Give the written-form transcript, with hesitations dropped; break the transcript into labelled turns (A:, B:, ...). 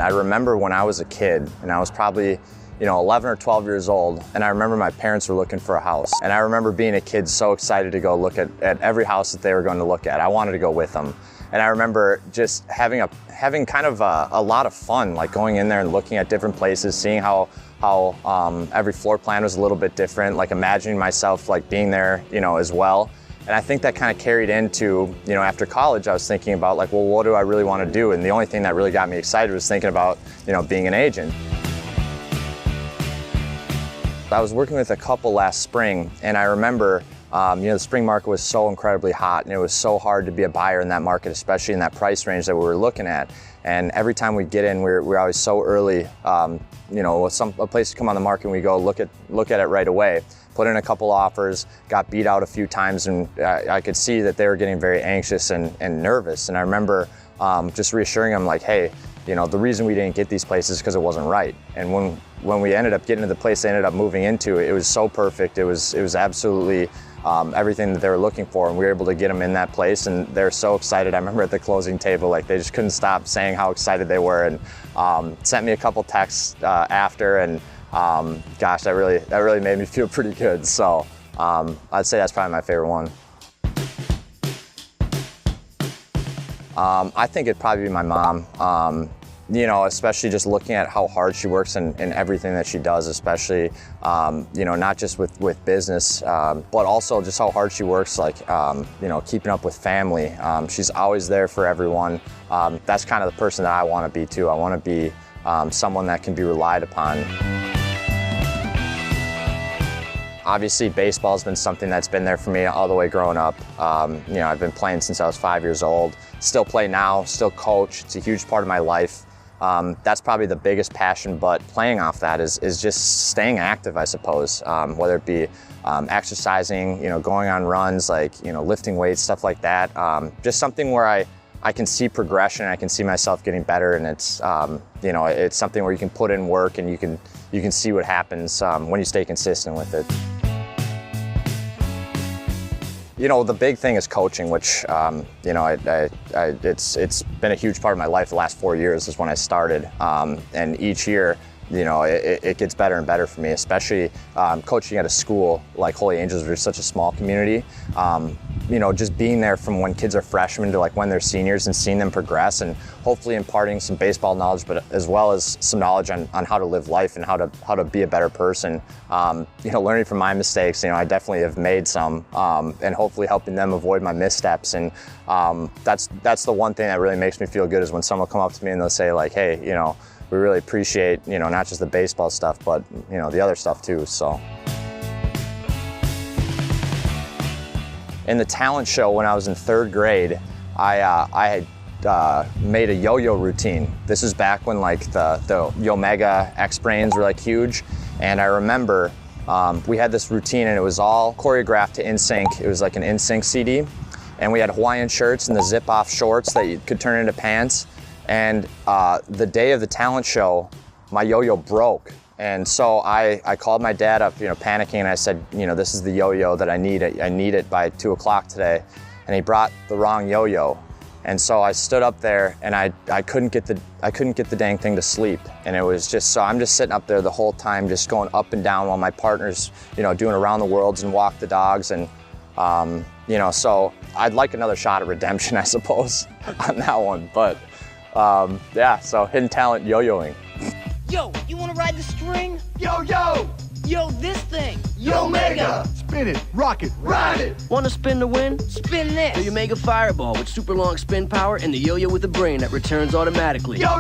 A: I remember when I was a kid, and I was probably 11 or 12 years old, and I remember my parents were looking for a house. And I remember being a kid so excited to go look at every house that they were going to look at. I wanted to go with them. And I remember just having kind of a lot of fun, like going in there and looking at different places, seeing how every floor plan was a little bit different, like imagining myself like being there, as well. And I think that kind of carried into, after college, I was thinking about like, well, what do I really want to do? And the only thing that really got me excited was thinking about, being an agent. I was working with a couple last spring, and I remember, the spring market was so incredibly hot, and it was so hard to be a buyer in that market, especially in that price range that we were looking at. And every time we get in, we're always so early, a place to come on the market, and we go look at it right away. Put in a couple offers, got beat out a few times, and I could see that they were getting very anxious and nervous. And I remember just reassuring them like, hey, the reason we didn't get these places is because it wasn't right. And when we ended up getting to the place they ended up moving into, it was so perfect. It was absolutely everything that they were looking for, and we were able to get them in that place, and they're so excited. I remember at the closing table, like they just couldn't stop saying how excited they were, and sent me a couple texts after, and gosh, that really made me feel pretty good. So I'd say that's probably my favorite one. I think it'd probably be my mom. Especially just looking at how hard she works in everything that she does, especially, not just with business, but also just how hard she works, like, keeping up with family. She's always there for everyone. That's kind of the person that I want to be too. I want to be someone that can be relied upon. Obviously, baseball has been something that's been there for me all the way growing up. I've been playing since I was 5 years old. Still play now, still coach. It's a huge part of my life. That's probably the biggest passion, but playing off that is just staying active, I suppose. Whether it be exercising, going on runs, like, lifting weights, stuff like that. Just something where I can see progression, I can see myself getting better, and it's, it's something where you can put in work and you can see what happens when you stay consistent with it. The big thing is coaching, which, it's been a huge part of my life. The last 4 years is when I started, and each year, it gets better and better for me, especially coaching at a school like Holy Angels, which is such a small community. Just being there from when kids are freshmen to like when they're seniors and seeing them progress, and hopefully imparting some baseball knowledge, but as well as some knowledge on how to live life and how to be a better person. Learning from my mistakes, I definitely have made some, and hopefully helping them avoid my missteps. And that's the one thing that really makes me feel good, is when someone will come up to me and they'll say like, hey, we really appreciate, not just the baseball stuff, but, the other stuff too, so. In the talent show when I was in 3rd grade, I had made a yo-yo routine. This is back when like the Omega X-Brains were like huge. And I remember we had this routine, and it was all choreographed to NSYNC. It was like an NSYNC CD. And we had Hawaiian shirts and the zip-off shorts that you could turn into pants. And the day of the talent show, my yo-yo broke. And so I called my dad up, panicking, and I said, this is the yo-yo that I need. I need it by 2 o'clock today. And he brought the wrong yo-yo. And so I stood up there, and I couldn't get the dang thing to sleep. And it was just, so I'm just sitting up there the whole time, just going up and down while my partner's, doing around the worlds and walk the dogs. And, so I'd like another shot at redemption, I suppose, on that one. But yeah, so hidden talent yo-yoing.
B: Yo, you wanna ride the string?
C: Yo, yo!
B: Yo, this thing!
C: Yo, Mega! Spin it, rock it, ride it!
D: Wanna spin to win?
B: Spin this!
D: The Omega Fireball with super long spin power and the yo-yo with a brain that returns automatically.
C: Yo,